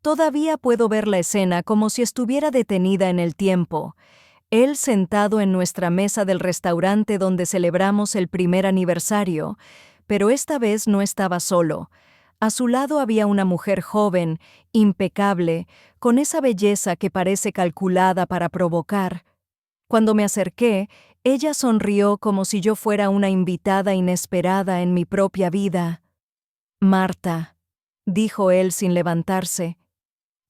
Todavía puedo ver la escena como si estuviera detenida en el tiempo. Él sentado en nuestra mesa del restaurante donde celebramos el primer aniversario, pero esta vez no estaba solo. A su lado había una mujer joven, impecable, con esa belleza que parece calculada para provocar. Cuando me acerqué, ella sonrió como si yo fuera una invitada inesperada en mi propia vida. «Marta», dijo él sin levantarse,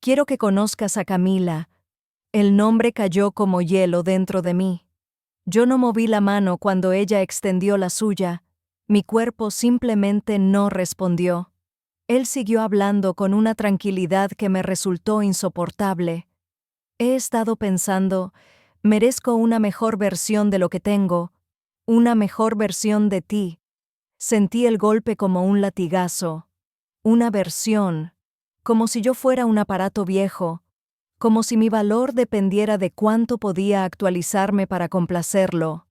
«quiero que conozcas a Camila». El nombre cayó como hielo dentro de mí. Yo no moví la mano cuando ella extendió la suya. Mi cuerpo simplemente no respondió. Él siguió hablando con una tranquilidad que me resultó insoportable. He estado pensando, merezco una mejor versión de lo que tengo, una mejor versión de ti. Sentí el golpe como un latigazo. Una versión, como si yo fuera un aparato viejo, como si mi valor dependiera de cuánto podía actualizarme para complacerlo.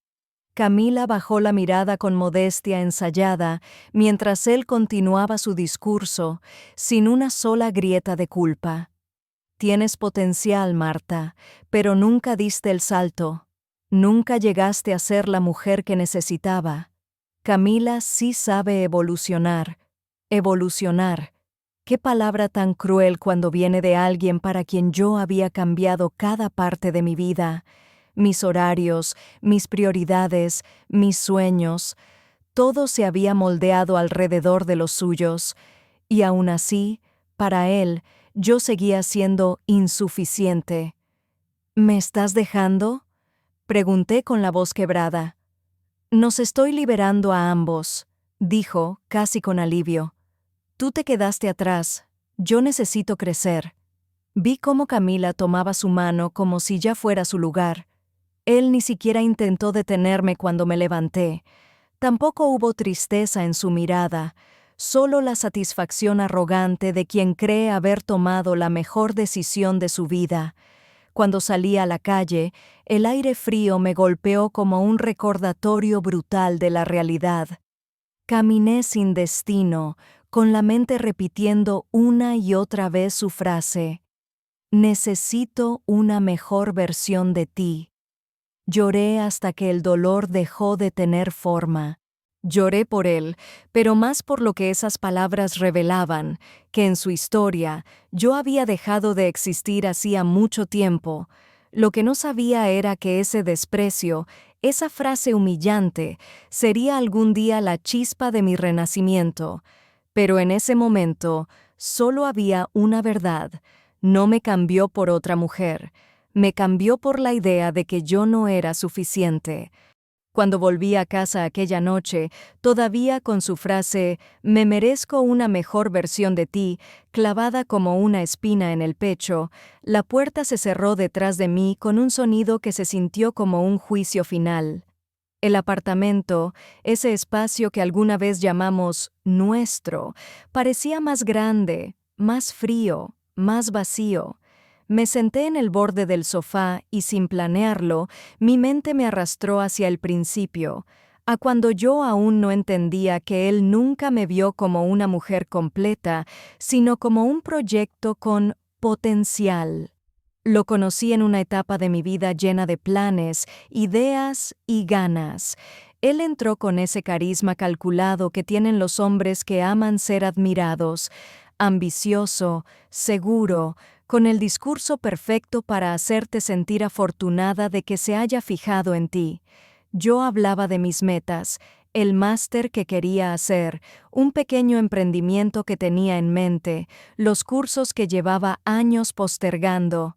Camila bajó la mirada con modestia ensayada mientras él continuaba su discurso, sin una sola grieta de culpa. Tienes potencial, Marta, pero nunca diste el salto. Nunca llegaste a ser la mujer que necesitaba. Camila sí sabe evolucionar. Evolucionar. Qué palabra tan cruel cuando viene de alguien para quien yo había cambiado cada parte de mi vida. Mis horarios, mis prioridades, mis sueños. Todo se había moldeado alrededor de los suyos. Y aún así, para él, yo seguía siendo insuficiente. ¿Me estás dejando?, pregunté con la voz quebrada. Nos estoy liberando a ambos, dijo, casi con alivio. Tú te quedaste atrás, yo necesito crecer. Vi cómo Camila tomaba su mano como si ya fuera su lugar. Él ni siquiera intentó detenerme cuando me levanté. Tampoco hubo tristeza en su mirada, solo la satisfacción arrogante de quien cree haber tomado la mejor decisión de su vida. Cuando salí a la calle, el aire frío me golpeó como un recordatorio brutal de la realidad. Caminé sin destino, con la mente repitiendo una y otra vez su frase: «Necesito una mejor versión de ti». Lloré hasta que el dolor dejó de tener forma. Lloré por él, pero más por lo que esas palabras revelaban, que en su historia yo había dejado de existir hacía mucho tiempo. Lo que no sabía era que ese desprecio, esa frase humillante, sería algún día la chispa de mi renacimiento. Pero en ese momento solo había una verdad: no me cambió por otra mujer. Me cambió por la idea de que yo no era suficiente. Cuando volví a casa aquella noche, todavía con su frase «me merezco una mejor versión de ti» clavada como una espina en el pecho, la puerta se cerró detrás de mí con un sonido que se sintió como un juicio final. El apartamento, ese espacio que alguna vez llamamos nuestro, parecía más grande, más frío, más vacío. Me senté en el borde del sofá y, sin planearlo, mi mente me arrastró hacia el principio, a cuando yo aún no entendía que él nunca me vio como una mujer completa, sino como un proyecto con potencial. Lo conocí en una etapa de mi vida llena de planes, ideas y ganas. Él entró con ese carisma calculado que tienen los hombres que aman ser admirados, ambicioso, seguro, con el discurso perfecto para hacerte sentir afortunada de que se haya fijado en ti. Yo hablaba de mis metas, el máster que quería hacer, un pequeño emprendimiento que tenía en mente, los cursos que llevaba años postergando.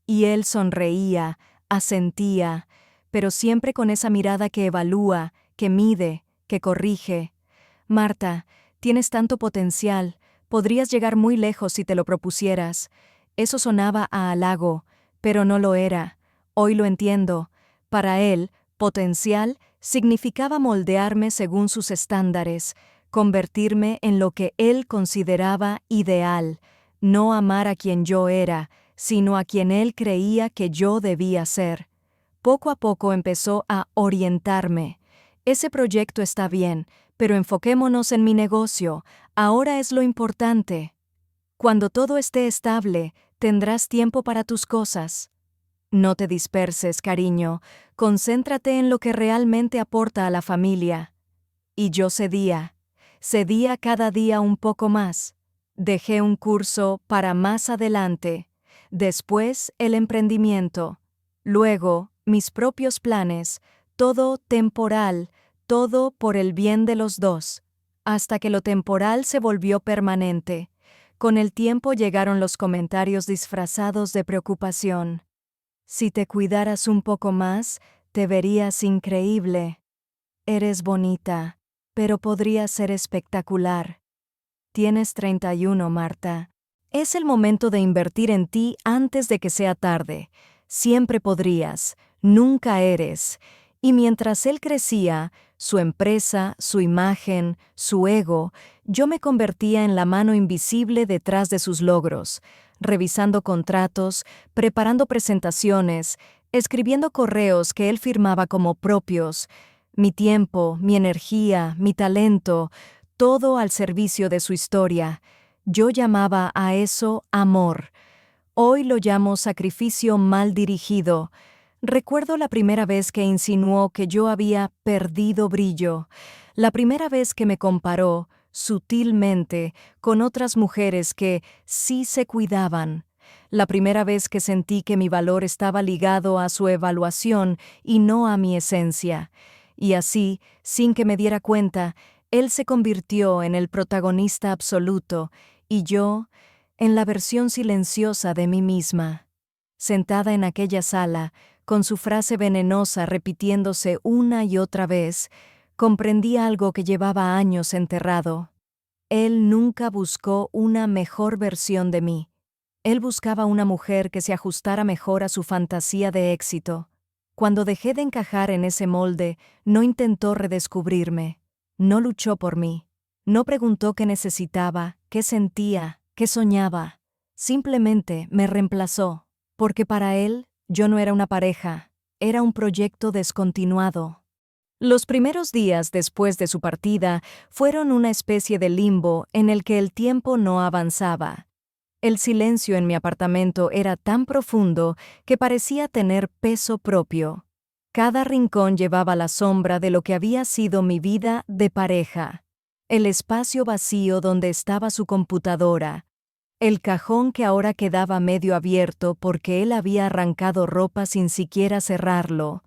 Y él sonreía, asentía, pero siempre con esa mirada que evalúa, que mide, que corrige. «Marta, tienes tanto potencial, podrías llegar muy lejos si te lo propusieras». Eso sonaba a halago, pero no lo era. Hoy lo entiendo. Para él, potencial significaba moldearme según sus estándares, convertirme en lo que él consideraba ideal, no amar a quien yo era, sino a quien él creía que yo debía ser. Poco a poco empezó a orientarme. Ese proyecto está bien, pero enfoquémonos en mi negocio. Ahora es lo importante. Cuando todo esté estable, tendrás tiempo para tus cosas. No te disperses, cariño, concéntrate en lo que realmente aporta a la familia. Y yo cedía cada día un poco más. Dejé un curso para más adelante, después el emprendimiento, luego mis propios planes, todo temporal, todo por el bien de los dos, hasta que lo temporal se volvió permanente. Con el tiempo llegaron los comentarios disfrazados de preocupación. Si te cuidaras un poco más, te verías increíble. Eres bonita, pero podrías ser espectacular. Tienes 31, Marta. Es el momento de invertir en ti antes de que sea tarde. Siempre podrías, nunca eres. Y mientras él crecía, su empresa, su imagen, su ego, yo me convertía en la mano invisible detrás de sus logros, revisando contratos, preparando presentaciones, escribiendo correos que él firmaba como propios. Mi tiempo, mi energía, mi talento, todo al servicio de su historia. Yo llamaba a eso amor. Hoy lo llamo sacrificio mal dirigido. Recuerdo la primera vez que insinuó que yo había perdido brillo, la primera vez que me comparó, sutilmente, con otras mujeres que sí se cuidaban, la primera vez que sentí que mi valor estaba ligado a su evaluación y no a mi esencia. Y así, sin que me diera cuenta, él se convirtió en el protagonista absoluto y yo en la versión silenciosa de mí misma. Sentada en aquella sala, con su frase venenosa repitiéndose una y otra vez, comprendí algo que llevaba años enterrado. Él nunca buscó una mejor versión de mí. Él buscaba una mujer que se ajustara mejor a su fantasía de éxito. Cuando dejé de encajar en ese molde, no intentó redescubrirme. No luchó por mí. No preguntó qué necesitaba, qué sentía, qué soñaba. Simplemente me reemplazó, porque para él yo no era una pareja, era un proyecto descontinuado. Los primeros días después de su partida fueron una especie de limbo en el que el tiempo no avanzaba. El silencio en mi apartamento era tan profundo que parecía tener peso propio. Cada rincón llevaba la sombra de lo que había sido mi vida de pareja. El espacio vacío donde estaba su computadora. El cajón que ahora quedaba medio abierto porque él había arrancado ropa sin siquiera cerrarlo.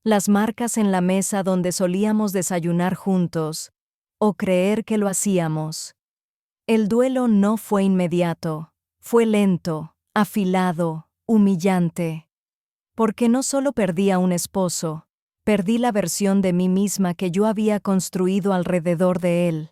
Las marcas en la mesa donde solíamos desayunar juntos, o creer que lo hacíamos. El duelo no fue inmediato, fue lento, afilado, humillante. Porque no solo perdí a un esposo, perdí la versión de mí misma que yo había construido alrededor de él.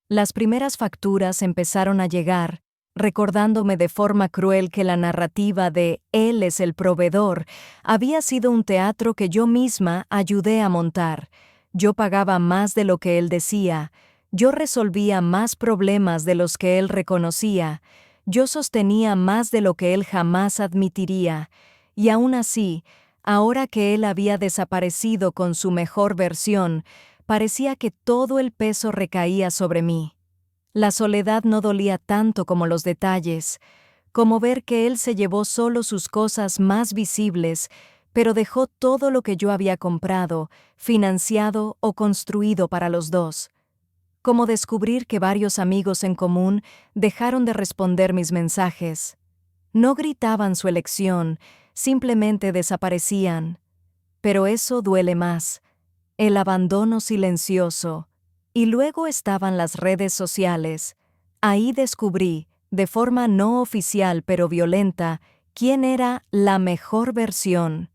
Las primeras facturas empezaron a llegar, recordándome de forma cruel que la narrativa de «él es el proveedor» había sido un teatro que yo misma ayudé a montar. Yo pagaba más de lo que él decía, yo resolvía más problemas de los que él reconocía, yo sostenía más de lo que él jamás admitiría, y aún así, ahora que él había desaparecido con su mejor versión, parecía que todo el peso recaía sobre mí. La soledad no dolía tanto como los detalles, como ver que él se llevó solo sus cosas más visibles, pero dejó todo lo que yo había comprado, financiado o construido para los dos. Como descubrir que varios amigos en común dejaron de responder mis mensajes. No gritaban su elección, simplemente desaparecían. Pero eso duele más. El abandono silencioso. Y luego estaban las redes sociales. Ahí descubrí, de forma no oficial pero violenta, quién era la mejor versión.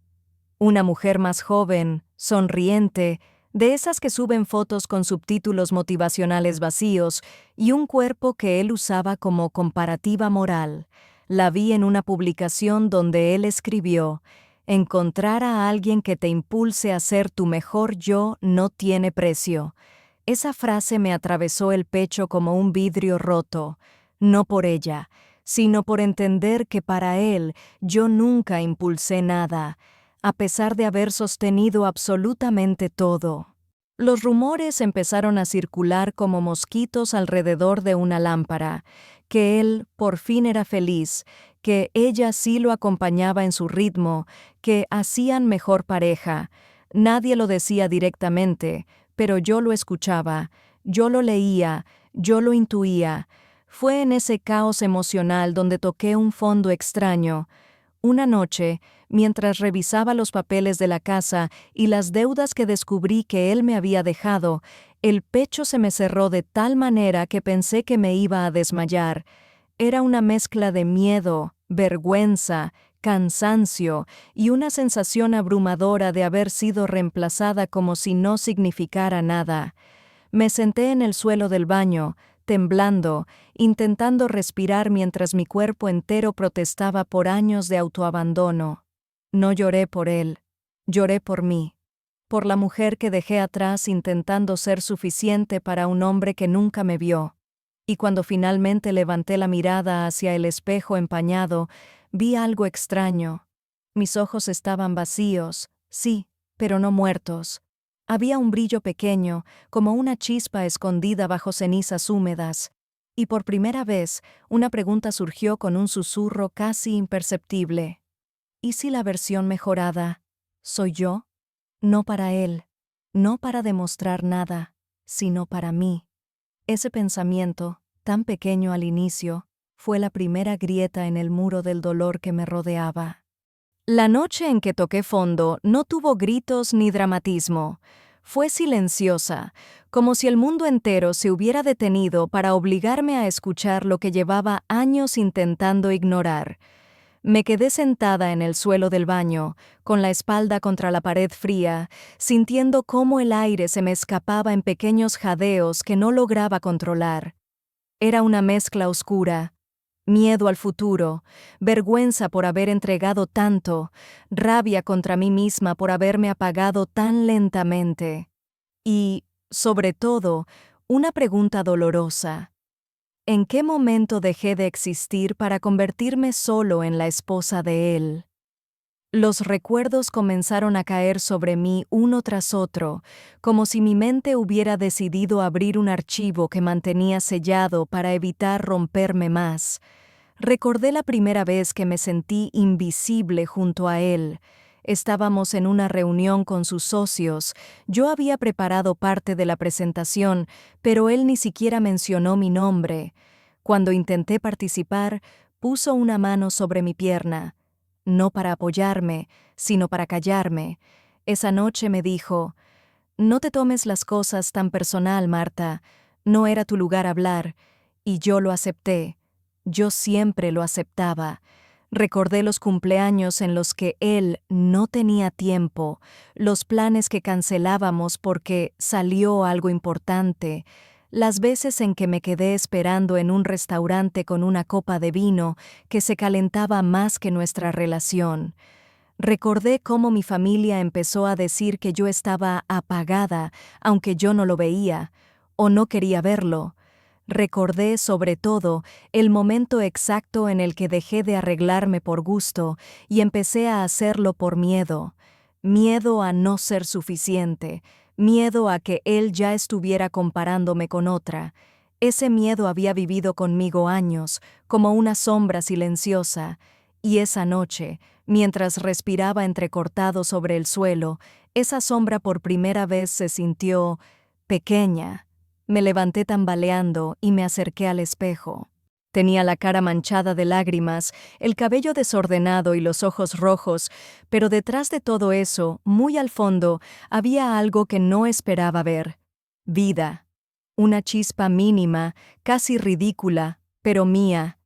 Una mujer más joven, sonriente, de esas que suben fotos con subtítulos motivacionales vacíos y un cuerpo que él usaba como comparativa moral. La vi en una publicación donde él escribió: «Encontrar a alguien que te impulse a ser tu mejor yo no tiene precio». Esa frase me atravesó el pecho como un vidrio roto, no por ella, sino por entender que para él yo nunca impulsé nada, a pesar de haber sostenido absolutamente todo. Los rumores empezaron a circular como mosquitos alrededor de una lámpara, que él por fin era feliz, que ella sí lo acompañaba en su ritmo, que hacían mejor pareja. Nadie lo decía directamente, pero yo lo escuchaba, yo lo leía, yo lo intuía. Fue en ese caos emocional donde toqué un fondo extraño. Una noche, mientras revisaba los papeles de la casa y las deudas que descubrí que él me había dejado, el pecho se me cerró de tal manera que pensé que me iba a desmayar. Era una mezcla de miedo, vergüenza, cansancio y una sensación abrumadora de haber sido reemplazada como si no significara nada. Me senté en el suelo del baño, temblando, intentando respirar mientras mi cuerpo entero protestaba por años de autoabandono. No lloré por él, lloré por mí, por la mujer que dejé atrás intentando ser suficiente para un hombre que nunca me vio. Y cuando finalmente levanté la mirada hacia el espejo empañado, vi algo extraño. Mis ojos estaban vacíos, sí, pero no muertos. Había un brillo pequeño, como una chispa escondida bajo cenizas húmedas, y por primera vez una pregunta surgió con un susurro casi imperceptible. ¿Y si la versión mejorada soy yo? No para él, no para demostrar nada, sino para mí. Ese pensamiento, tan pequeño al inicio, fue la primera grieta en el muro del dolor que me rodeaba. La noche en que toqué fondo no tuvo gritos ni dramatismo. Fue silenciosa, como si el mundo entero se hubiera detenido para obligarme a escuchar lo que llevaba años intentando ignorar. Me quedé sentada en el suelo del baño, con la espalda contra la pared fría, sintiendo cómo el aire se me escapaba en pequeños jadeos que no lograba controlar. Era una mezcla oscura. Miedo al futuro, vergüenza por haber entregado tanto, rabia contra mí misma por haberme apagado tan lentamente. Y, sobre todo, una pregunta dolorosa. ¿En qué momento dejé de existir para convertirme solo en la esposa de él? Los recuerdos comenzaron a caer sobre mí uno tras otro, como si mi mente hubiera decidido abrir un archivo que mantenía sellado para evitar romperme más. Recordé la primera vez que me sentí invisible junto a él. Estábamos en una reunión con sus socios. Yo había preparado parte de la presentación, pero él ni siquiera mencionó mi nombre. Cuando intenté participar, puso una mano sobre mi pierna. No para apoyarme, sino para callarme. Esa noche me dijo: «No te tomes las cosas tan personal, Marta. No era tu lugar hablar». Y yo lo acepté. Yo siempre lo aceptaba. Recordé los cumpleaños en los que él no tenía tiempo, los planes que cancelábamos porque salió algo importante, las veces en que me quedé esperando en un restaurante con una copa de vino que se calentaba más que nuestra relación. Recordé cómo mi familia empezó a decir que yo estaba apagada, aunque yo no lo veía, o no quería verlo. Recordé, sobre todo, el momento exacto en el que dejé de arreglarme por gusto y empecé a hacerlo por miedo. Miedo a no ser suficiente, miedo a que él ya estuviera comparándome con otra. Ese miedo había vivido conmigo años, como una sombra silenciosa, y esa noche, mientras respiraba entrecortado sobre el suelo, esa sombra por primera vez se sintió pequeña. Me levanté tambaleando y me acerqué al espejo. Tenía la cara manchada de lágrimas, el cabello desordenado y los ojos rojos, pero detrás de todo eso, muy al fondo, había algo que no esperaba ver. Vida. Una chispa mínima, casi ridícula, pero mía.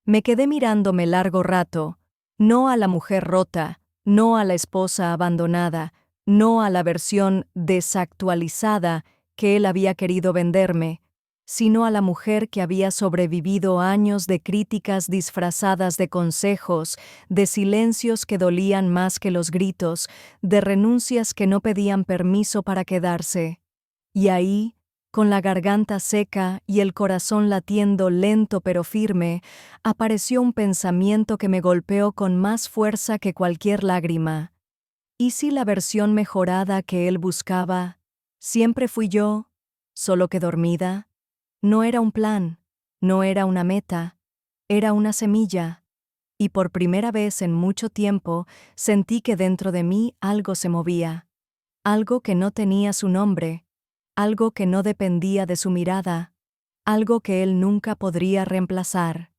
Me quedé mirándome largo rato, no a la mujer rota, no a la esposa abandonada, no a la versión desactualizada que él había querido venderme, sino a la mujer que había sobrevivido años de críticas disfrazadas de consejos, de silencios que dolían más que los gritos, de renuncias que no pedían permiso para quedarse. Y ahí, con la garganta seca y el corazón latiendo lento pero firme, apareció un pensamiento que me golpeó con más fuerza que cualquier lágrima. ¿Y si la versión mejorada que él buscaba Siempre fui yo, solo que dormida. No era un plan, no era una meta, era una semilla. Y por primera vez en mucho tiempo sentí que dentro de mí algo se movía. Algo que no tenía su nombre, algo que no dependía de su mirada, algo que él nunca podría reemplazar.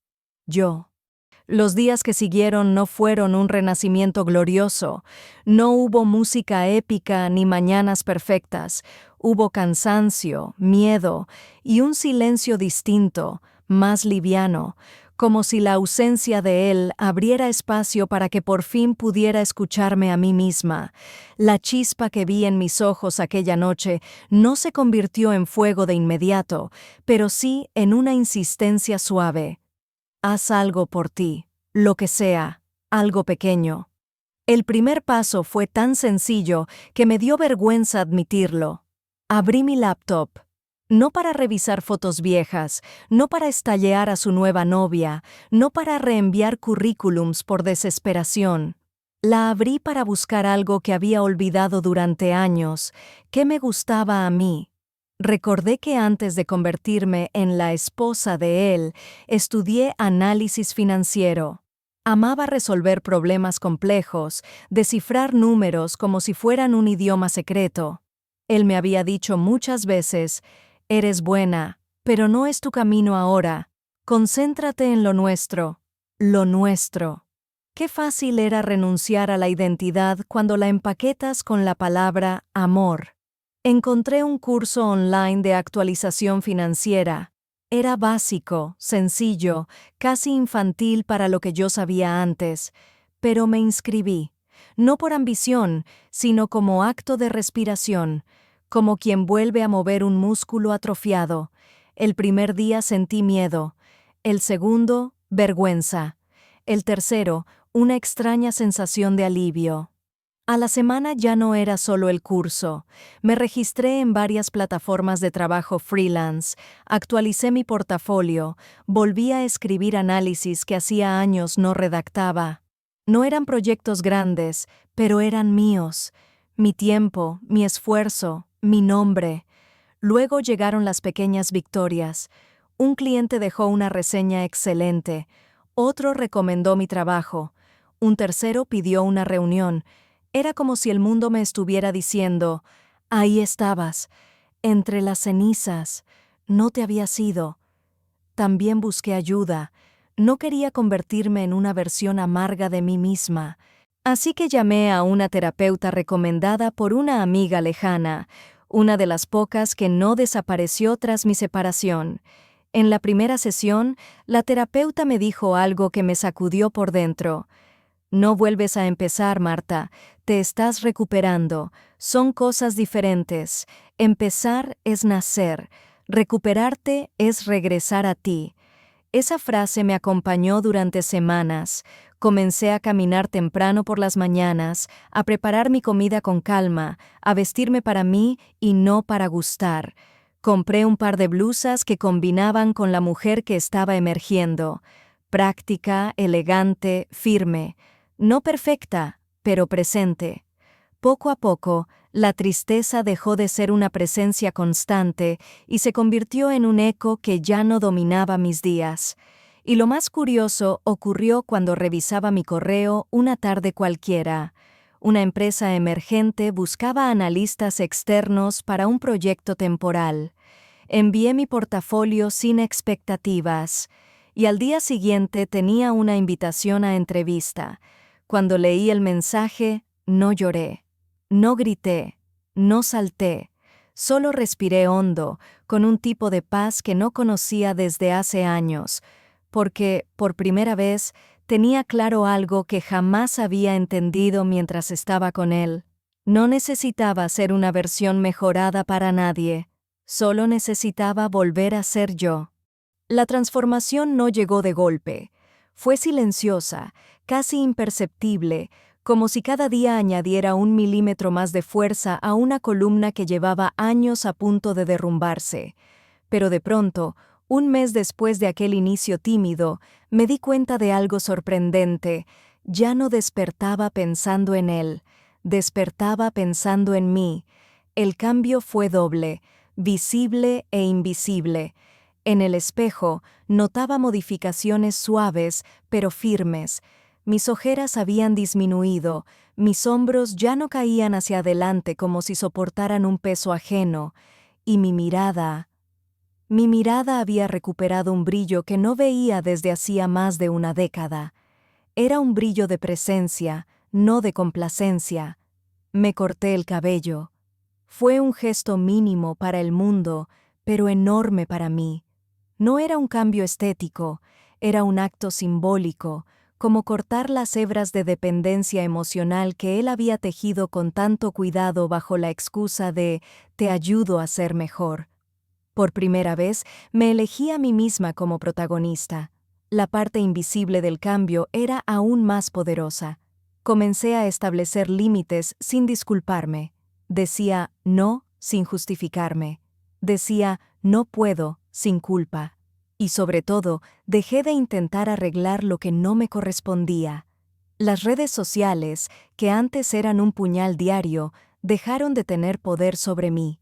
Yo. Los días que siguieron no fueron un renacimiento glorioso, no hubo música épica ni mañanas perfectas, hubo cansancio, miedo y un silencio distinto, más liviano, como si la ausencia de él abriera espacio para que por fin pudiera escucharme a mí misma. La chispa que vi en mis ojos aquella noche no se convirtió en fuego de inmediato, pero sí en una insistencia suave. Haz algo por ti, lo que sea, algo pequeño. El primer paso fue tan sencillo que me dio vergüenza admitirlo. Abrí mi laptop. No para revisar fotos viejas, no para estallar a su nueva novia, no para reenviar currículums por desesperación. La abrí para buscar algo que había olvidado durante años, que me gustaba a mí. Recordé que antes de convertirme en la esposa de él, estudié análisis financiero. Amaba resolver problemas complejos, descifrar números como si fueran un idioma secreto. Él me había dicho muchas veces, eres buena, pero no es tu camino ahora. Concéntrate en lo nuestro. Lo nuestro. Qué fácil era renunciar a la identidad cuando la empaquetas con la palabra amor. Encontré un curso online de actualización financiera. Era básico, sencillo, casi infantil para lo que yo sabía antes, pero me inscribí, no por ambición, sino como acto de respiración, como quien vuelve a mover un músculo atrofiado. El primer día sentí miedo, el segundo, vergüenza, el tercero, una extraña sensación de alivio. A la semana ya no era solo el curso. Me registré en varias plataformas de trabajo freelance, actualicé mi portafolio, volví a escribir análisis que hacía años no redactaba. No eran proyectos grandes, pero eran míos. Mi tiempo, mi esfuerzo, mi nombre. Luego llegaron las pequeñas victorias. Un cliente dejó una reseña excelente. Otro recomendó mi trabajo. Un tercero pidió una reunión. Era como si el mundo me estuviera diciendo, ahí estabas, entre las cenizas, no te habías ido. También busqué ayuda, no quería convertirme en una versión amarga de mí misma. Así que llamé a una terapeuta recomendada por una amiga lejana, una de las pocas que no desapareció tras mi separación. En la primera sesión, la terapeuta me dijo algo que me sacudió por dentro. No vuelves a empezar, Marta. Te estás recuperando. Son cosas diferentes. Empezar es nacer. Recuperarte es regresar a ti. Esa frase me acompañó durante semanas. Comencé a caminar temprano por las mañanas, a preparar mi comida con calma, a vestirme para mí y no para gustar. Compré un par de blusas que combinaban con la mujer que estaba emergiendo. Práctica, elegante, firme. No perfecta, pero presente. Poco a poco, la tristeza dejó de ser una presencia constante y se convirtió en un eco que ya no dominaba mis días. Y lo más curioso ocurrió cuando revisaba mi correo una tarde cualquiera. Una empresa emergente buscaba analistas externos para un proyecto temporal. Envié mi portafolio sin expectativas, y al día siguiente tenía una invitación a entrevista. Cuando leí el mensaje, no lloré, no grité, no salté, solo respiré hondo, con un tipo de paz que no conocía desde hace años, porque, por primera vez, tenía claro algo que jamás había entendido mientras estaba con él. No necesitaba ser una versión mejorada para nadie, solo necesitaba volver a ser yo. La transformación no llegó de golpe. Fue silenciosa, casi imperceptible, como si cada día añadiera 1 milímetro más de fuerza a una columna que llevaba años a punto de derrumbarse. Pero de pronto, un mes después de aquel inicio tímido, me di cuenta de algo sorprendente. Ya no despertaba pensando en él, despertaba pensando en mí. El cambio fue doble, visible e invisible. En el espejo notaba modificaciones suaves pero firmes. Mis ojeras habían disminuido, mis hombros ya no caían hacia adelante como si soportaran un peso ajeno, y mi mirada había recuperado un brillo que no veía desde hacía más de una década. Era un brillo de presencia, no de complacencia. Me corté el cabello. Fue un gesto mínimo para el mundo, pero enorme para mí. No era un cambio estético, era un acto simbólico, como cortar las hebras de dependencia emocional que él había tejido con tanto cuidado bajo la excusa de «te ayudo a ser mejor». Por primera vez, me elegí a mí misma como protagonista. La parte invisible del cambio era aún más poderosa. Comencé a establecer límites sin disculparme. Decía no sin justificarme. Decía no puedo sin culpa. Y sobre todo, dejé de intentar arreglar lo que no me correspondía. Las redes sociales, que antes eran un puñal diario, dejaron de tener poder sobre mí.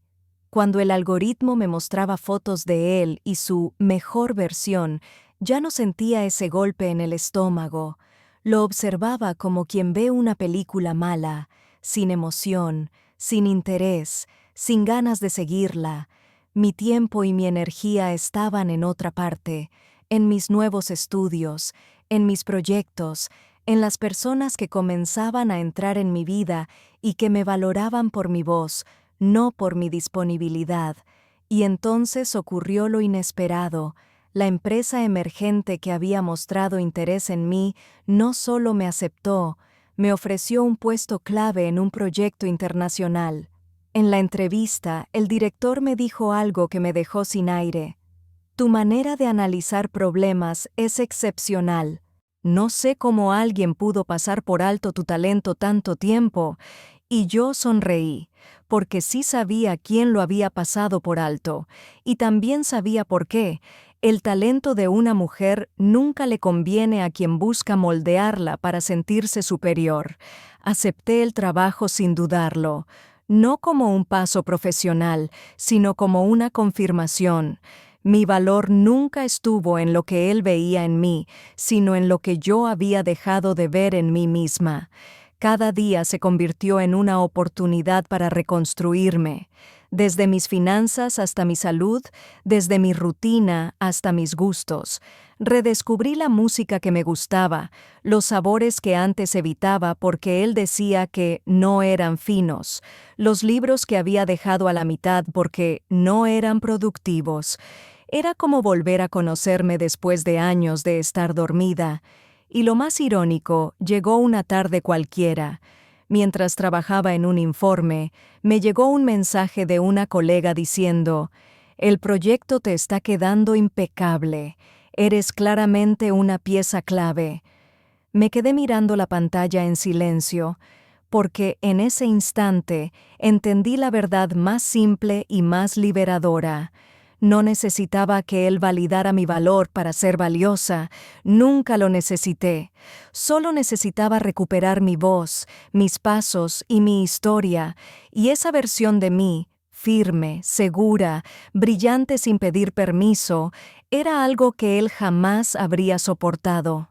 Cuando el algoritmo me mostraba fotos de él y su mejor versión, ya no sentía ese golpe en el estómago. Lo observaba como quien ve una película mala, sin emoción, sin interés, sin ganas de seguirla. Mi tiempo y mi energía estaban en otra parte, en mis nuevos estudios, en mis proyectos, en las personas que comenzaban a entrar en mi vida y que me valoraban por mi voz, no por mi disponibilidad. Y entonces ocurrió lo inesperado. La empresa emergente que había mostrado interés en mí no solo me aceptó, me ofreció un puesto clave en un proyecto internacional. En la entrevista, el director me dijo algo que me dejó sin aire. Tu manera de analizar problemas es excepcional. No sé cómo alguien pudo pasar por alto tu talento tanto tiempo. Y yo sonreí, porque sí sabía quién lo había pasado por alto, y también sabía por qué. El talento de una mujer nunca le conviene a quien busca moldearla para sentirse superior. Acepté el trabajo sin dudarlo, no como un paso profesional, sino como una confirmación. Mi valor nunca estuvo en lo que él veía en mí, sino en lo que yo había dejado de ver en mí misma. Cada día se convirtió en una oportunidad para reconstruirme, desde mis finanzas hasta mi salud, desde mi rutina hasta mis gustos. Redescubrí la música que me gustaba, los sabores que antes evitaba porque él decía que no eran finos, los libros que había dejado a la mitad porque no eran productivos. Era como volver a conocerme después de años de estar dormida. Y lo más irónico, llegó una tarde cualquiera. Mientras trabajaba en un informe, me llegó un mensaje de una colega diciendo: «El proyecto te está quedando impecable. Eres claramente una pieza clave». Me quedé mirando la pantalla en silencio, porque en ese instante entendí la verdad más simple y más liberadora. No necesitaba que él validara mi valor para ser valiosa, nunca lo necesité. Solo necesitaba recuperar mi voz, mis pasos y mi historia, y esa versión de mí, firme, segura, brillante sin pedir permiso, era algo que él jamás habría soportado.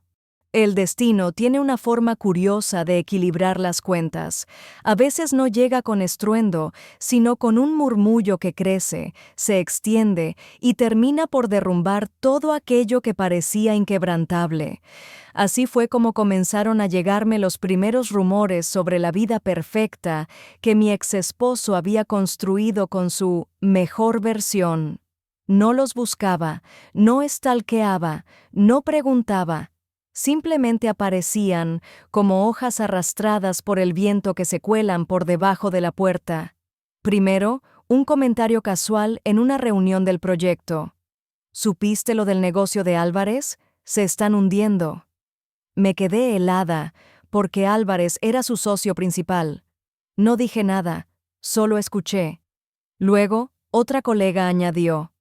El destino tiene una forma curiosa de equilibrar las cuentas. A veces no llega con estruendo, sino con un murmullo que crece, se extiende y termina por derrumbar todo aquello que parecía inquebrantable. Así fue como comenzaron a llegarme los primeros rumores sobre la vida perfecta que mi exesposo había construido con su mejor versión. No los buscaba, no stalkeaba, no preguntaba. Simplemente aparecían como hojas arrastradas por el viento que se cuelan por debajo de la puerta. Primero, un comentario casual en una reunión del proyecto. ¿Supiste lo del negocio de Álvarez? Se están hundiendo. Me quedé helada, porque Álvarez era su socio principal. No dije nada, solo escuché. Luego, otra colega añadió: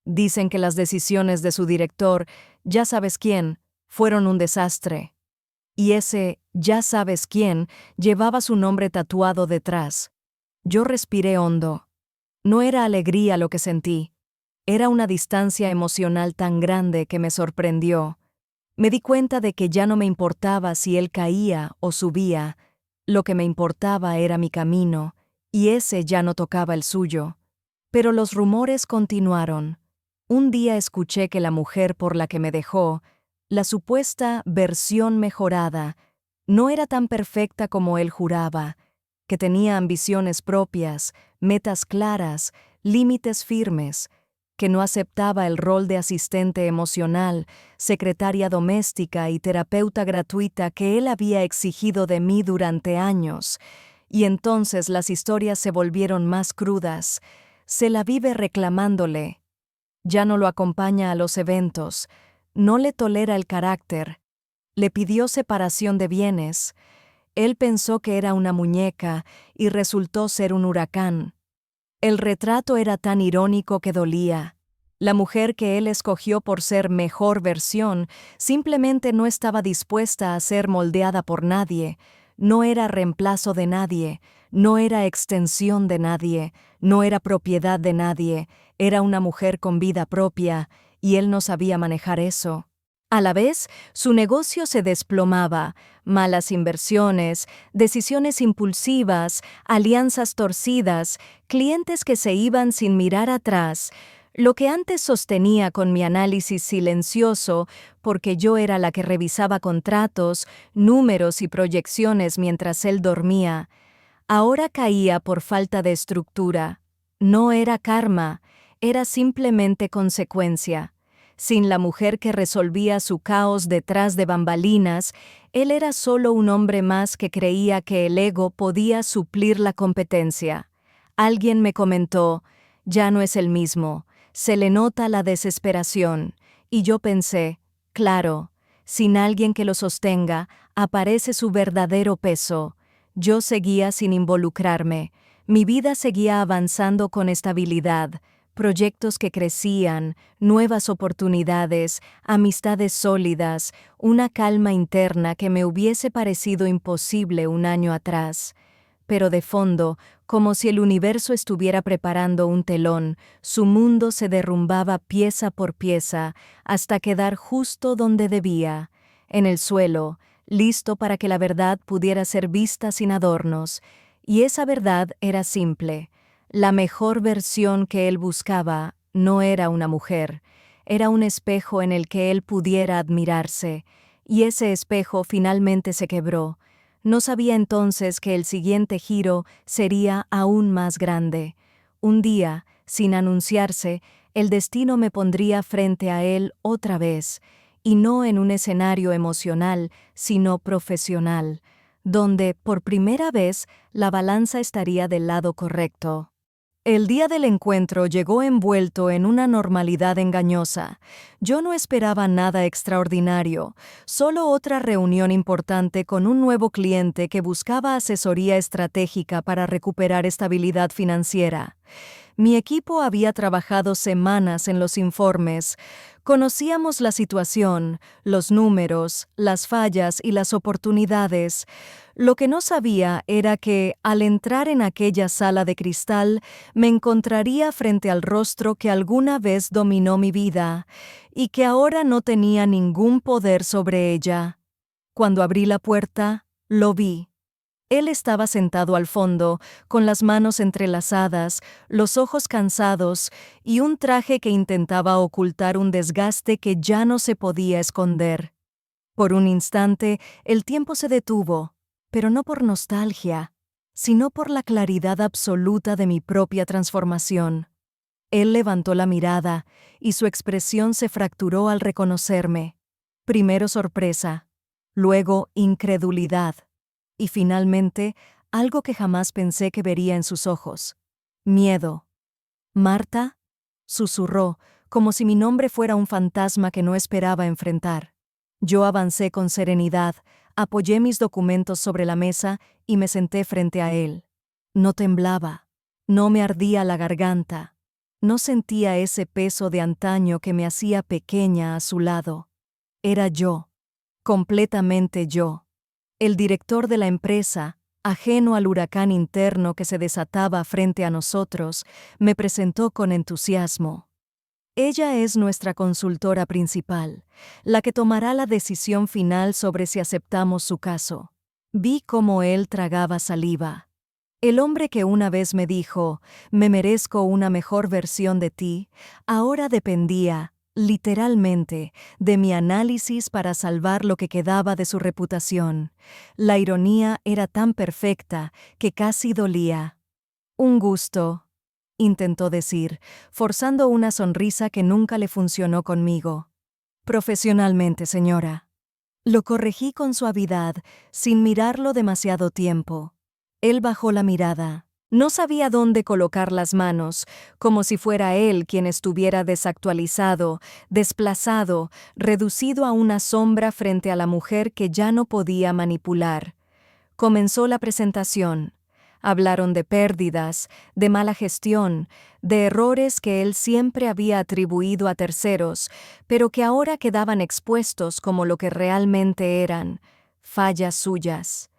«Dicen que las decisiones de su director, ya sabes quién, fueron un desastre». Y ese «ya sabes quién» llevaba su nombre tatuado detrás. Yo respiré hondo. No era alegría lo que sentí. Era una distancia emocional tan grande que me sorprendió. Me di cuenta de que ya no me importaba si él caía o subía. Lo que me importaba era mi camino, y ese ya no tocaba el suyo. Pero los rumores continuaron. Un día escuché que la mujer por la que me dejó, la supuesta versión mejorada, no era tan perfecta como él juraba, que tenía ambiciones propias, metas claras, límites firmes, que no aceptaba el rol de asistente emocional, secretaria doméstica y terapeuta gratuita que él había exigido de mí durante años. Y entonces las historias se volvieron más crudas. Se la vive reclamándole. Ya no lo acompaña a los eventos. No le tolera el carácter. Le pidió separación de bienes. Él pensó que era una muñeca y resultó ser un huracán. El retrato era tan irónico que dolía. La mujer que él escogió por ser mejor versión simplemente no estaba dispuesta a ser moldeada por nadie, no era reemplazo de nadie, no era extensión de nadie, no era propiedad de nadie, era una mujer con vida propia, y él no sabía manejar eso. A la vez, su negocio se desplomaba, malas inversiones, decisiones impulsivas, alianzas torcidas, clientes que se iban sin mirar atrás. Lo que antes sostenía con mi análisis silencioso, porque yo era la que revisaba contratos, números y proyecciones mientras él dormía, ahora caía por falta de estructura. No era karma, era simplemente consecuencia. Sin la mujer que resolvía su caos detrás de bambalinas, él era solo un hombre más que creía que el ego podía suplir la competencia. Alguien me comentó, ya no es el mismo, se le nota la desesperación, y yo pensé, claro, sin alguien que lo sostenga, aparece su verdadero peso. Yo seguía sin involucrarme, mi vida seguía avanzando con estabilidad, proyectos que crecían, nuevas oportunidades, amistades sólidas, una calma interna que me hubiese parecido imposible un año atrás. Pero de fondo, como si el universo estuviera preparando un telón, su mundo se derrumbaba pieza por pieza hasta quedar justo donde debía, en el suelo, listo para que la verdad pudiera ser vista sin adornos. Y esa verdad era simple. La mejor versión que él buscaba no era una mujer, era un espejo en el que él pudiera admirarse, y ese espejo finalmente se quebró. No sabía entonces que el siguiente giro sería aún más grande. Un día, sin anunciarse, el destino me pondría frente a él otra vez, y no en un escenario emocional, sino profesional, donde, por primera vez, la balanza estaría del lado correcto. El día del encuentro llegó envuelto en una normalidad engañosa. Yo no esperaba nada extraordinario, solo otra reunión importante con un nuevo cliente que buscaba asesoría estratégica para recuperar estabilidad financiera. Mi equipo había trabajado semanas en los informes. Conocíamos la situación, los números, las fallas y las oportunidades. Lo que no sabía era que, al entrar en aquella sala de cristal, me encontraría frente al rostro que alguna vez dominó mi vida y que ahora no tenía ningún poder sobre ella. Cuando abrí la puerta, lo vi. Él estaba sentado al fondo, con las manos entrelazadas, los ojos cansados y un traje que intentaba ocultar un desgaste que ya no se podía esconder. Por un instante, el tiempo se detuvo, pero no por nostalgia, sino por la claridad absoluta de mi propia transformación. Él levantó la mirada y su expresión se fracturó al reconocerme. Primero sorpresa, luego incredulidad. Y finalmente, algo que jamás pensé que vería en sus ojos. Miedo. «Marta», susurró, como si mi nombre fuera un fantasma que no esperaba enfrentar. Yo avancé con serenidad, apoyé mis documentos sobre la mesa y me senté frente a él. No temblaba, no me ardía la garganta, no sentía ese peso de antaño que me hacía pequeña a su lado. Era yo, completamente yo. El director de la empresa, ajeno al huracán interno que se desataba frente a nosotros, me presentó con entusiasmo. Ella es nuestra consultora principal, la que tomará la decisión final sobre si aceptamos su caso. Vi cómo él tragaba saliva. El hombre que una vez me dijo, me merezco una mejor versión de ti, ahora dependía, literalmente, de mi análisis para salvar lo que quedaba de su reputación. La ironía era tan perfecta que casi dolía. Un gusto, intentó decir, forzando una sonrisa que nunca le funcionó conmigo. Profesionalmente, señora. Lo corregí con suavidad, sin mirarlo demasiado tiempo. Él bajó la mirada. No sabía dónde colocar las manos, como si fuera él quien estuviera desactualizado, desplazado, reducido a una sombra frente a la mujer que ya no podía manipular. Comenzó la presentación. Hablaron de pérdidas, de mala gestión, de errores que él siempre había atribuido a terceros, pero que ahora quedaban expuestos como lo que realmente eran, fallas suyas.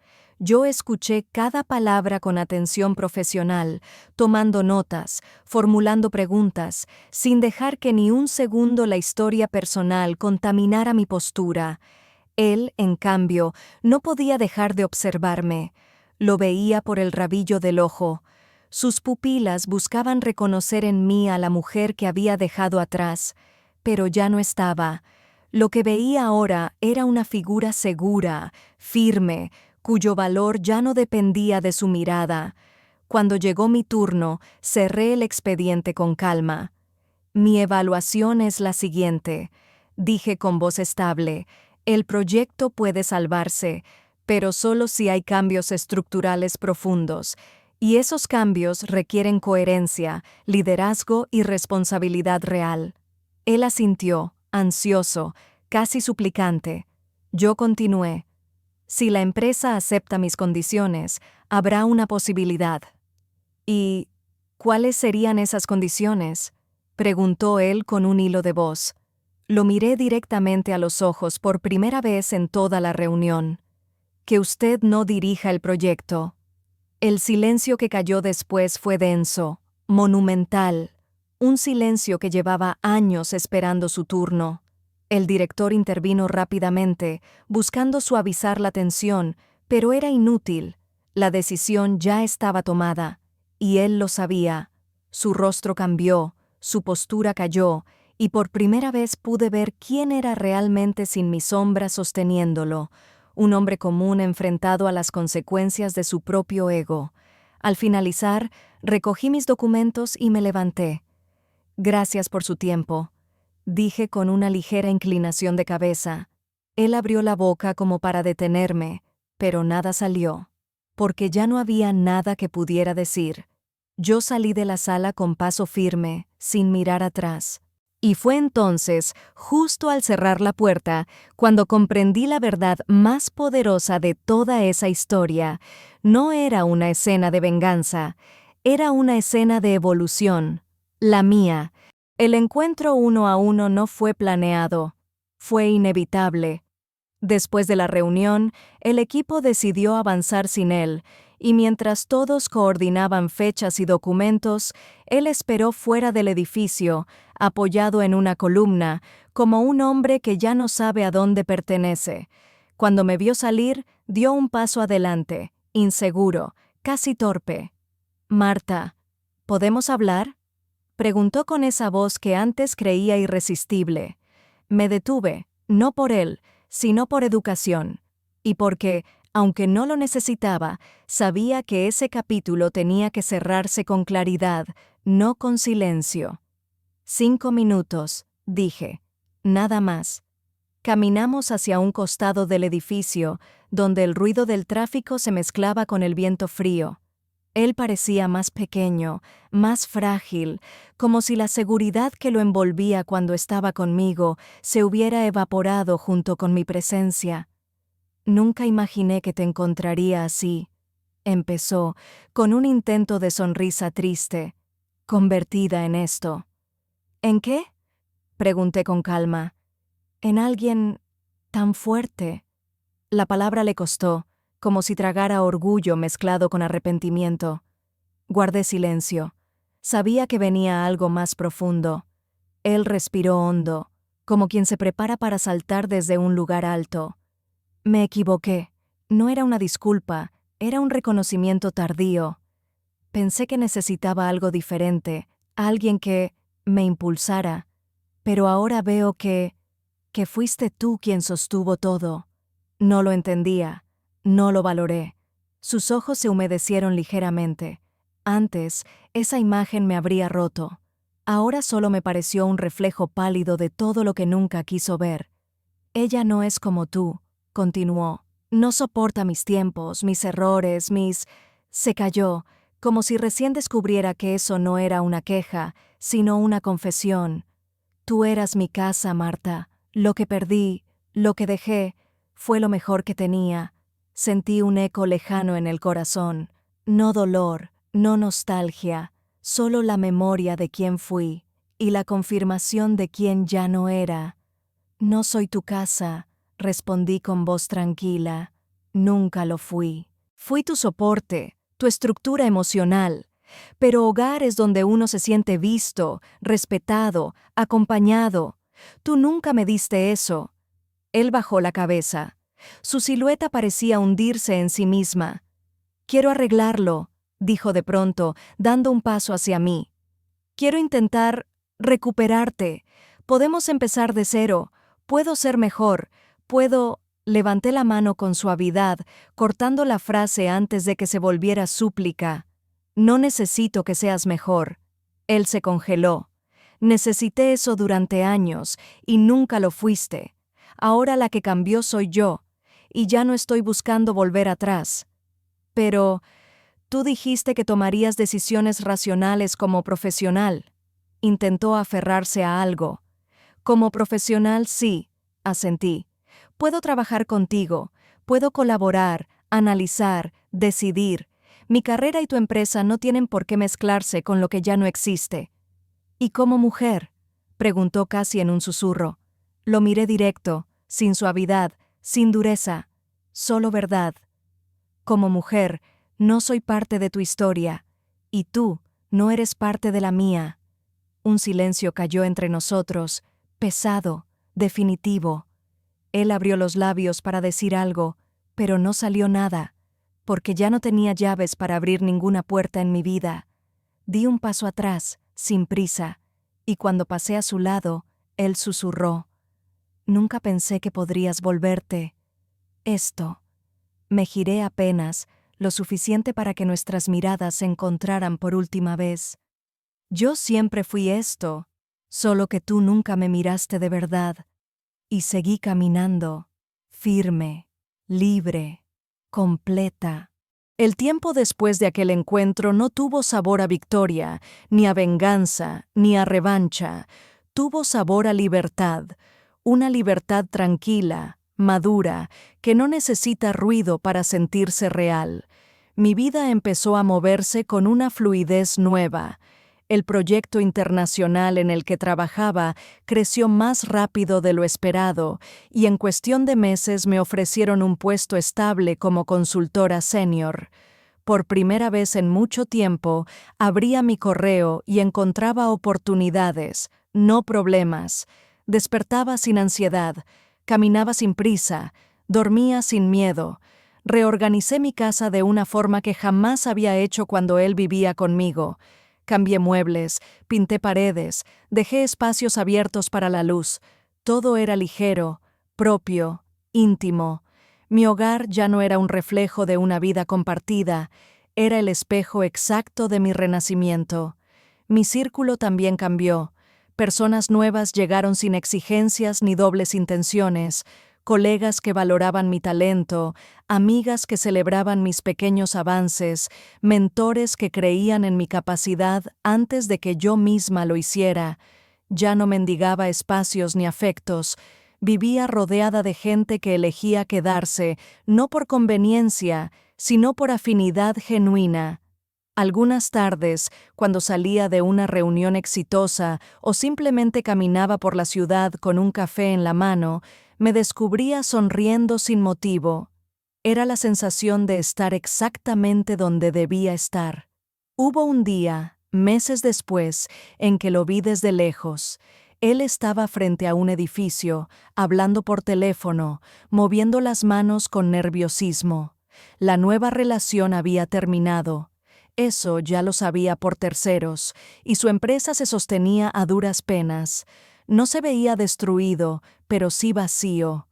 Yo escuché cada palabra con atención profesional, tomando notas, formulando preguntas, sin dejar que ni un segundo la historia personal contaminara mi postura. Él, en cambio, no podía dejar de observarme. Lo veía por el rabillo del ojo. Sus pupilas buscaban reconocer en mí a la mujer que había dejado atrás, pero ya no estaba. Lo que veía ahora era una figura segura, firme, cuyo valor ya no dependía de su mirada. Cuando llegó mi turno, cerré el expediente con calma. Mi evaluación es la siguiente, dije con voz estable. El proyecto puede salvarse, pero solo si hay cambios estructurales profundos, y esos cambios requieren coherencia, liderazgo y responsabilidad real. Él asintió, ansioso, casi suplicante. Yo continué. Si la empresa acepta mis condiciones, habrá una posibilidad. ¿Y cuáles serían esas condiciones?, preguntó él con un hilo de voz. Lo miré directamente a los ojos por primera vez en toda la reunión. Que usted no dirija el proyecto. El silencio que cayó después fue denso, monumental, un silencio que llevaba años esperando su turno. El director intervino rápidamente, buscando suavizar la tensión, pero era inútil. La decisión ya estaba tomada, y él lo sabía. Su rostro cambió, su postura cayó, y por primera vez pude ver quién era realmente sin mi sombra sosteniéndolo, un hombre común enfrentado a las consecuencias de su propio ego. Al finalizar, recogí mis documentos y me levanté. Gracias por su tiempo, dije con una ligera inclinación de cabeza. Él abrió la boca como para detenerme, pero nada salió, porque ya no había nada que pudiera decir. Yo salí de la sala con paso firme, sin mirar atrás. Y fue entonces, justo al cerrar la puerta, cuando comprendí la verdad más poderosa de toda esa historia. No era una escena de venganza, era una escena de evolución, la mía. El encuentro uno a uno no fue planeado, fue inevitable. Después de la reunión, el equipo decidió avanzar sin él, y mientras todos coordinaban fechas y documentos, él esperó fuera del edificio, apoyado en una columna, como un hombre que ya no sabe a dónde pertenece. Cuando me vio salir, dio un paso adelante, inseguro, casi torpe. «Marta, ¿podemos hablar?», preguntó con esa voz que antes creía irresistible. Me detuve, no por él, sino por educación, y porque, aunque no lo necesitaba, sabía que ese capítulo tenía que cerrarse con claridad, no con silencio. 5 minutos, dije. Nada más. Caminamos hacia un costado del edificio, donde el ruido del tráfico se mezclaba con el viento frío. Él parecía más pequeño, más frágil, como si la seguridad que lo envolvía cuando estaba conmigo se hubiera evaporado junto con mi presencia. «Nunca imaginé que te encontraría así», empezó, con un intento de sonrisa triste, «convertida en esto». «¿En qué?», pregunté con calma. «En alguien tan fuerte». La palabra le costó, como si tragara orgullo mezclado con arrepentimiento. Guardé silencio. Sabía que venía algo más profundo. Él respiró hondo, como quien se prepara para saltar desde un lugar alto. Me equivoqué. No era una disculpa, era un reconocimiento tardío. Pensé que necesitaba algo diferente, alguien que me impulsara. Pero ahora veo que fuiste tú quien sostuvo todo. No lo entendía, no lo valoré. Sus ojos se humedecieron ligeramente. Antes, esa imagen me habría roto. Ahora solo me pareció un reflejo pálido de todo lo que nunca quiso ver. Ella no es como tú, continuó. No soporta mis tiempos, mis errores, mis... Se calló, como si recién descubriera que eso no era una queja, sino una confesión. Tú eras mi casa, Marta. Lo que perdí, lo que dejé, fue lo mejor que tenía. Sentí un eco lejano en el corazón. No dolor, no nostalgia, solo la memoria de quién fui y la confirmación de quién ya no era. No soy tu casa, respondí con voz tranquila. Nunca lo fui. Fui tu soporte, tu estructura emocional. Pero hogar es donde uno se siente visto, respetado, acompañado. Tú nunca me diste eso. Él bajó la cabeza. Su silueta parecía hundirse en sí misma. Quiero arreglarlo, dijo de pronto, dando un paso hacia mí. Quiero intentar recuperarte. Podemos empezar de cero. Puedo ser mejor. Puedo... Levanté la mano con suavidad, cortando la frase antes de que se volviera súplica. No necesito que seas mejor. Él se congeló. Necesité eso durante años, y nunca lo fuiste. Ahora la que cambió soy yo, y ya no estoy buscando volver atrás. Pero, tú dijiste que tomarías decisiones racionales como profesional. Intentó aferrarse a algo. Como profesional, sí, asentí. Puedo trabajar contigo, puedo colaborar, analizar, decidir. Mi carrera y tu empresa no tienen por qué mezclarse con lo que ya no existe. ¿Y como mujer? Preguntó casi en un susurro. Lo miré directo, sin suavidad, sin dureza, solo verdad. Como mujer, no soy parte de tu historia, y tú no eres parte de la mía. Un silencio cayó entre nosotros, pesado, definitivo. Él abrió los labios para decir algo, pero no salió nada, porque ya no tenía llaves para abrir ninguna puerta en mi vida. Di un paso atrás, sin prisa, y cuando pasé a su lado, él susurró. Nunca pensé que podrías volverte. Esto. Me giré apenas, lo suficiente para que nuestras miradas se encontraran por última vez. Yo siempre fui esto, solo que tú nunca me miraste de verdad. Y seguí caminando, firme, libre, completa. El tiempo después de aquel encuentro no tuvo sabor a victoria, ni a venganza, ni a revancha. Tuvo sabor a libertad, una libertad tranquila, madura, que no necesita ruido para sentirse real. Mi vida empezó a moverse con una fluidez nueva. El proyecto internacional en el que trabajaba creció más rápido de lo esperado y en cuestión de meses me ofrecieron un puesto estable como consultora senior. Por primera vez en mucho tiempo, abría mi correo y encontraba oportunidades, no problemas. Despertaba sin ansiedad, caminaba sin prisa, dormía sin miedo. Reorganicé mi casa de una forma que jamás había hecho cuando él vivía conmigo. Cambié muebles, pinté paredes, dejé espacios abiertos para la luz. Todo era ligero, propio, íntimo. Mi hogar ya no era un reflejo de una vida compartida, era el espejo exacto de mi renacimiento. Mi círculo también cambió. Personas nuevas llegaron sin exigencias ni dobles intenciones, colegas que valoraban mi talento, amigas que celebraban mis pequeños avances, mentores que creían en mi capacidad antes de que yo misma lo hiciera. Ya no mendigaba espacios ni afectos. Vivía rodeada de gente que elegía quedarse, no por conveniencia, sino por afinidad genuina. Algunas tardes, cuando salía de una reunión exitosa o simplemente caminaba por la ciudad con un café en la mano, me descubría sonriendo sin motivo. Era la sensación de estar exactamente donde debía estar. Hubo un día, meses después, en que lo vi desde lejos. Él estaba frente a un edificio, hablando por teléfono, moviendo las manos con nerviosismo. La nueva relación había terminado. Eso ya lo sabía por terceros, y su empresa se sostenía a duras penas. No se veía destruido, pero sí vacío,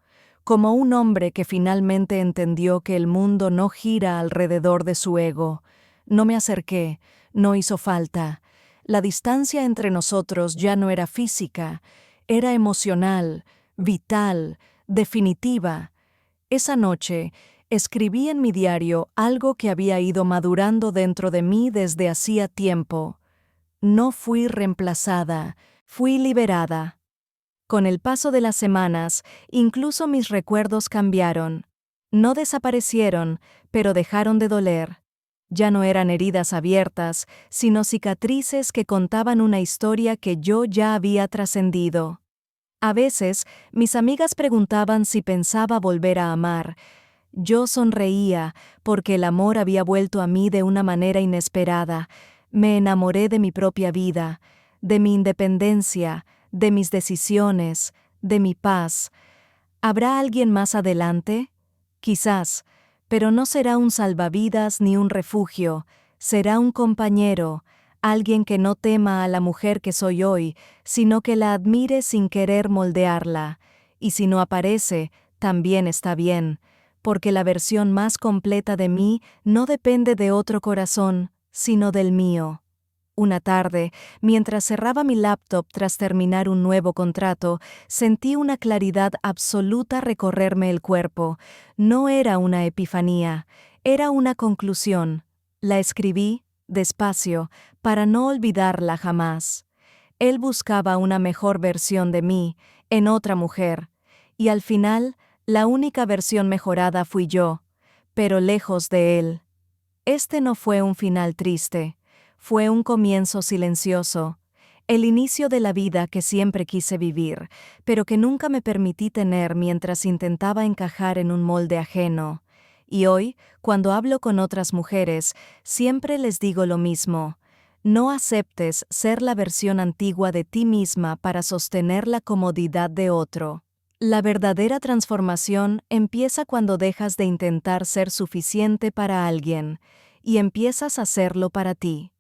como un hombre que finalmente entendió que el mundo no gira alrededor de su ego. No me acerqué, no hizo falta. La distancia entre nosotros ya no era física, era emocional, vital, definitiva. Esa noche, escribí en mi diario algo que había ido madurando dentro de mí desde hacía tiempo. No fui reemplazada, fui liberada. Con el paso de las semanas, incluso mis recuerdos cambiaron. No desaparecieron, pero dejaron de doler. Ya no eran heridas abiertas, sino cicatrices que contaban una historia que yo ya había trascendido. A veces, mis amigas preguntaban si pensaba volver a amar. Yo sonreía, porque el amor había vuelto a mí de una manera inesperada. Me enamoré de mi propia vida, de mi independencia, de mis decisiones, de mi paz. ¿Habrá alguien más adelante? Quizás, pero no será un salvavidas ni un refugio, será un compañero, alguien que no tema a la mujer que soy hoy, sino que la admire sin querer moldearla. Y si no aparece, también está bien, porque la versión más completa de mí no depende de otro corazón, sino del mío. Una tarde, mientras cerraba mi laptop tras terminar un nuevo contrato, sentí una claridad absoluta recorrerme el cuerpo. No era una epifanía, era una conclusión. La escribí, despacio, para no olvidarla jamás. Él buscaba una mejor versión de mí, en otra mujer, y al final, la única versión mejorada fui yo, pero lejos de él. Este no fue un final triste. Fue un comienzo silencioso, el inicio de la vida que siempre quise vivir, pero que nunca me permití tener mientras intentaba encajar en un molde ajeno. Y hoy, cuando hablo con otras mujeres, siempre les digo lo mismo. No aceptes ser la versión antigua de ti misma para sostener la comodidad de otro. La verdadera transformación empieza cuando dejas de intentar ser suficiente para alguien y empiezas a hacerlo para ti.